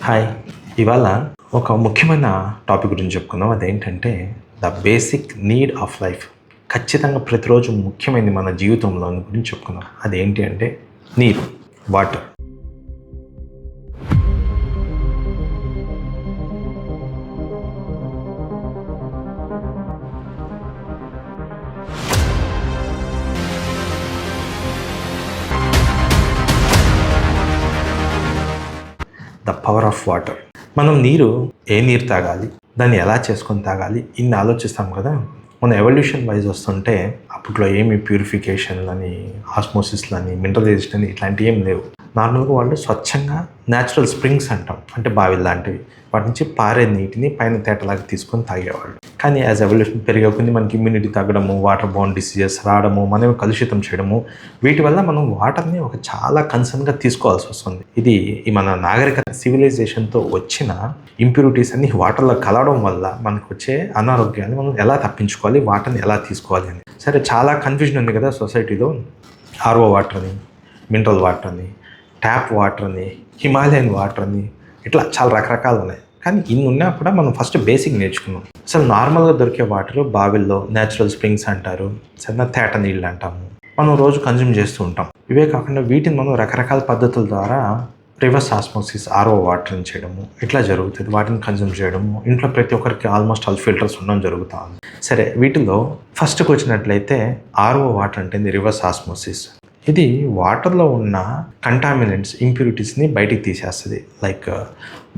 Hi. ఇవాళ ఒక ముఖ్యమైన టాపిక్ గురించి చెప్పుకుందాం. అదేంటంటే the basic need of life. ఖచ్చితంగా ప్రతిరోజు ముఖ్యమైనది మన జీవితంలో గురించి చెప్పుకుందాం. అదేంటి అంటే నీరు, water. The power of water. మనం ఏ నీరు తాగాలి, దాన్ని ఎలా చేసుకొని తాగాలి, ఇన్ని ఆలోచిస్తాం కదా. మన ఎవల్యూషన్ వైజ్ వస్తుంటే అప్పట్లో ఏమి ప్యూరిఫికేషన్లని, ఆస్మోసిస్లని, మినరలైజేషన్ అని ఇట్లాంటివి ఏం లేవు. నార్మల్గా వాళ్ళు స్వచ్ఛంగా న్యాచురల్ స్ప్రింగ్స్ అంటాం, అంటే బావిలు లాంటివి, వాటి నుంచి పారే నీటిని పైన తేటలాగా తీసుకొని తాగేవాళ్ళు. కానీ యాజ్ ఎవల్యూషన్ పెరిగే కొద్ది మనకి ఇమ్యూనిటీ తగ్గడము, వాటర్ బోర్న్ డిసీజెస్ రావడము, మనమే కలుషితం చేయడము, వీటి వల్ల మనం వాటర్ని ఒక చాలా కన్సర్న్గా తీసుకోవాల్సి వస్తుంది. ఇది మన నాగరికత సివిలైజేషన్తో వచ్చిన ఇంప్యూరిటీస్ అన్ని వాటర్లో కలవడం వల్ల మనకు వచ్చే అనారోగ్యాన్ని మనం ఎలా తప్పించుకోవాలి, వాటర్ని ఎలా తీసుకోవాలి అని. సరే, చాలా కన్ఫ్యూజన్ ఉంది కదా సొసైటీలో. ఆర్ఓ వాటర్ అని, మినరల్ వాటర్ అని, ట్యాప్ వాటర్ అని, హిమాలయన్ వాటర్ అని, ఇట్లా చాలా రకరకాలు ఉన్నాయి. కానీ ఇన్ని ఉన్నా కూడా మనం ఫస్ట్ బేసిక్ నేర్చుకున్నాం. అసలు నార్మల్గా దొరికే వాటర్ బావిల్లో న్యాచురల్ స్ప్రింగ్స్ అంటారు, సన్న తేట నీళ్ళు అంటాము, మనం రోజు కన్జ్యూమ్ చేస్తూ ఉంటాం. ఇవే కాకుండా వీటిని మనం రకరకాల పద్ధతుల ద్వారా రివర్స్ ఆస్మోసిస్, ఆర్ఓ వాటర్ని చేయడము ఇట్లా జరుగుతుంది. వాటిని కన్జ్యూమ్ చేయడము, ఇంట్లో ప్రతి ఒక్కరికి ఆల్మోస్ట్ ఆల్ ఫిల్టర్స్ ఉండడం జరుగుతుంది. సరే, వీటిలో ఫస్ట్కి వచ్చినట్లయితే ఆర్ఓ వాటర్ అంటే రివర్స్ ఆస్మోసిస్. ఇది వాటర్లో ఉన్న కంటామినెంట్స్, ఇంప్యూరిటీస్ని బయటికి తీసేస్తుంది. లైక్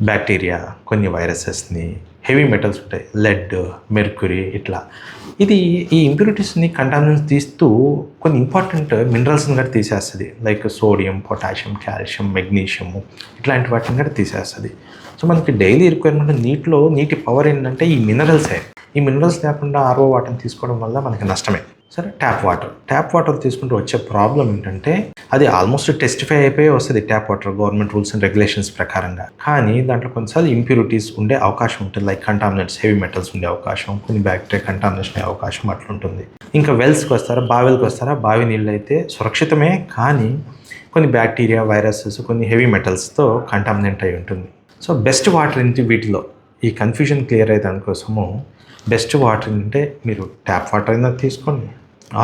బ్యాక్టీరియా, కొన్ని వైరసెస్ని, హెవీ మెటల్స్ ఉంటాయి, లెడ్, మెర్క్యూరీ, ఇట్లా. ఇది ఈ ఇంప్యూరిటీస్ని, కంటామినెంట్స్ తీస్తూ కొన్ని ఇంపార్టెంట్ మినరల్స్ని కూడా తీసేస్తుంది. Like sodium, potassium, calcium, magnesium, ఇట్లాంటి వాటిని కూడా తీసేస్తుంది. సో మనకి డైలీ రిక్వైర్మెంట్ నీటి పవర్ ఏంటంటే ఈ మినరల్సే. ఈ మినరల్స్ లేకుండా ఆర్ఓ వాటర్ని తీసుకోవడం వల్ల మనకి నష్టమే. సరే, ట్యాప్ వాటర్ తీసుకుంటూ వచ్చే ప్రాబ్లం ఏంటంటే అది ఆల్మోస్ట్ టెస్టిఫై అయిపోయి వస్తుంది tap water government rules and regulations ప్రకారంగా. కానీ దాంట్లో కొన్నిసార్లు ఇంప్యూరిటీస్ ఉండే అవకాశం ఉంటుంది. లైక్ కంటామినెంట్స్, హెవీ మెటల్స్ ఉండే అవకాశం, కొన్ని బ్యాక్టీరియా కంటామినేషన్ అయ్యే అవకాశం అట్లుంటుంది. ఇంకా వెల్స్కి వస్తారా, బావిలకు వస్తారా, బావి నీళ్ళు అయితే సురక్షితమే, కానీ కొన్ని బ్యాక్టీరియా, వైరసెస్, కొన్ని హెవీ మెటల్స్తో కంటామినెంట్ అయి ఉంటుంది. సో బెస్ట్ వాటర్ ఏంటి వీటిలో? ఈ కన్ఫ్యూజన్ క్లియర్ అయ్యే దానికోసము బెస్ట్ వాటర్ అంటే మీరు ట్యాప్ వాటర్ అయినా తీసుకోండి,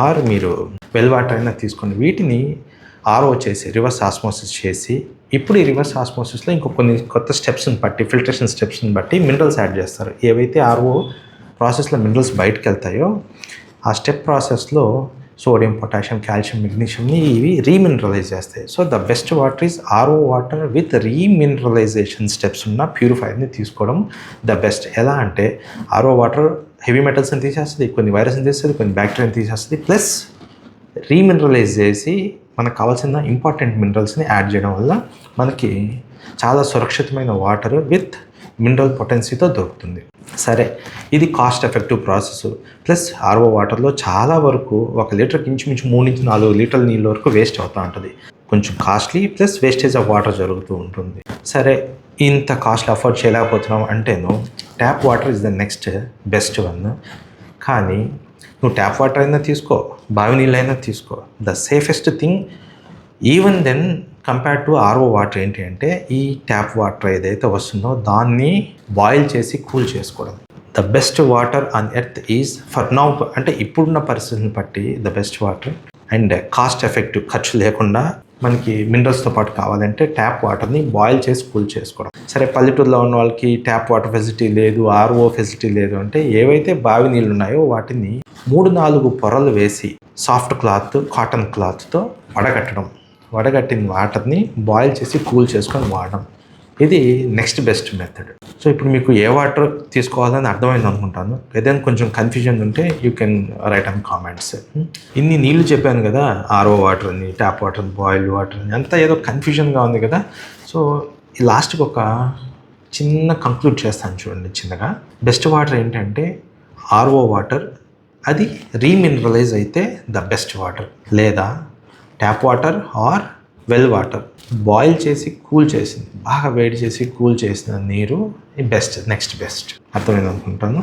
ఆర్ మీరు వెల్ వాటర్ అయినా తీసుకోండి. వీటిని ఆర్ఓ చేసి, రివర్స్ ఆస్మోసిస్ చేసి, ఇప్పుడు ఈ రివర్స్ ఆస్మోసిస్లో ఇంకో కొన్ని కొత్త స్టెప్స్ని బట్టి, ఫిల్టరేషన్ స్టెప్స్ని బట్టి మినరల్స్ యాడ్ చేస్తారు. ఏవైతే ఆర్ఓ ప్రాసెస్లో మినరల్స్ బయటకు వెళ్తాయో ఆ స్టెప్ ప్రాసెస్లో సోడియం, పొటాషియం, కాల్షియం, మెగ్నీషియంని ఇవి రీమినరలైజ్ చేస్తాయి. So the best water is RO water with remineralisation steps ఉన్న ప్యూరిఫైర్ని తీసుకోవడం ద బెస్ట్. ఎలా అంటే ఆర్ఓ వాటర్ హెవీ మెటల్స్ని తీసేస్తుంది, కొన్ని వైరస్ని తీస్తుంది, కొన్ని బ్యాక్టీరియాని తీసేస్తుంది, ప్లస్ రీమినరలైజ్ చేసి మనకు కావాల్సిన ఇంపార్టెంట్ మినరల్స్ని యాడ్ చేయడం వల్ల మనకి చాలా సురక్షితమైన వాటర్ విత్ మినరల్ పొటెన్సీతో దొరుకుతుంది. సరే, ఇది cost effective process. Plus RO వాటర్లో చాలా వరకు 1 లీటర్కి ఇంచుమించు 3 నుంచి 4 లీటర్ల నీళ్ళ వరకు వేస్ట్ అవుతూ ఉంటుంది. కొంచెం costly, plus wastage of water జరుగుతూ ఉంటుంది. సరే, ఇంత కాస్ట్లీ అఫోర్డ్ చేయలేకపోతున్నాం అంటేను tap water is the next best one. కానీ నువ్వు ట్యాప్ వాటర్ అయినా తీసుకో, బావి నీళ్ళు అయినా తీసుకో, the safest thing even then compare to RO water ఏంటి అంటే ఈ ట్యాప్ వాటర్ ఏదైతే వస్తుందో దాన్ని బాయిల్ చేసి కూల్ చేసుకోవడం. The best water on earth is for now, అంటే ఇప్పుడున్న పరిస్థితిని బట్టి the best water and cost effective, ఖర్చు లేకుండా మనకి మినరల్స్తో పాటు కావాలంటే ట్యాప్ వాటర్ని బాయిల్ చేసి కూల్ చేసుకోవడం. సరే, పల్లెటూరులో ఉన్న వాళ్ళకి ట్యాప్ వాటర్ ఫెసిలిటీ లేదు, ఆర్ఓ ఫెసిలిటీ లేదు అంటే ఏవైతే బావి నీళ్ళు ఉన్నాయో వాటిని 3-4 పొరలు వేసి సాఫ్ట్ క్లాత్, కాటన్ క్లాత్తో వడగట్టిన వాటర్ని బాయిల్ చేసి కూల్ చేసుకొని వాడడం. ఇది నెక్స్ట్ బెస్ట్ మెథడ్. సో ఇప్పుడు మీకు ఏ వాటర్ తీసుకోవాలని అర్థమైంది అనుకుంటాను. ఏదైనా కొంచెం కన్ఫ్యూజన్ ఉంటే you can write on comments. ఇన్ని నీళ్ళు చెప్పాను కదా, ఆర్ఓ వాటర్ అని, ట్యాప్ వాటర్, బాయిల్డ్ వాటర్ అని, అంతా ఏదో కన్ఫ్యూజన్గా ఉంది కదా. సో ఈ లాస్ట్కి ఒక చిన్న కంక్లూడ్ చేస్తాను చూడండి చిన్నగా. బెస్ట్ వాటర్ ఏంటంటే ఆర్ఓ వాటర్, అది రీమినరలైజ్ అయితే ద బెస్ట్ వాటర్, లేదా tap water or well water boil చేసి కూల్ చేసింది, బాగా వేడి చేసి కూల్ చేసిన నీరు బెస్ట్, నెక్స్ట్ బెస్ట్. అర్థమైంది అనుకుంటాను.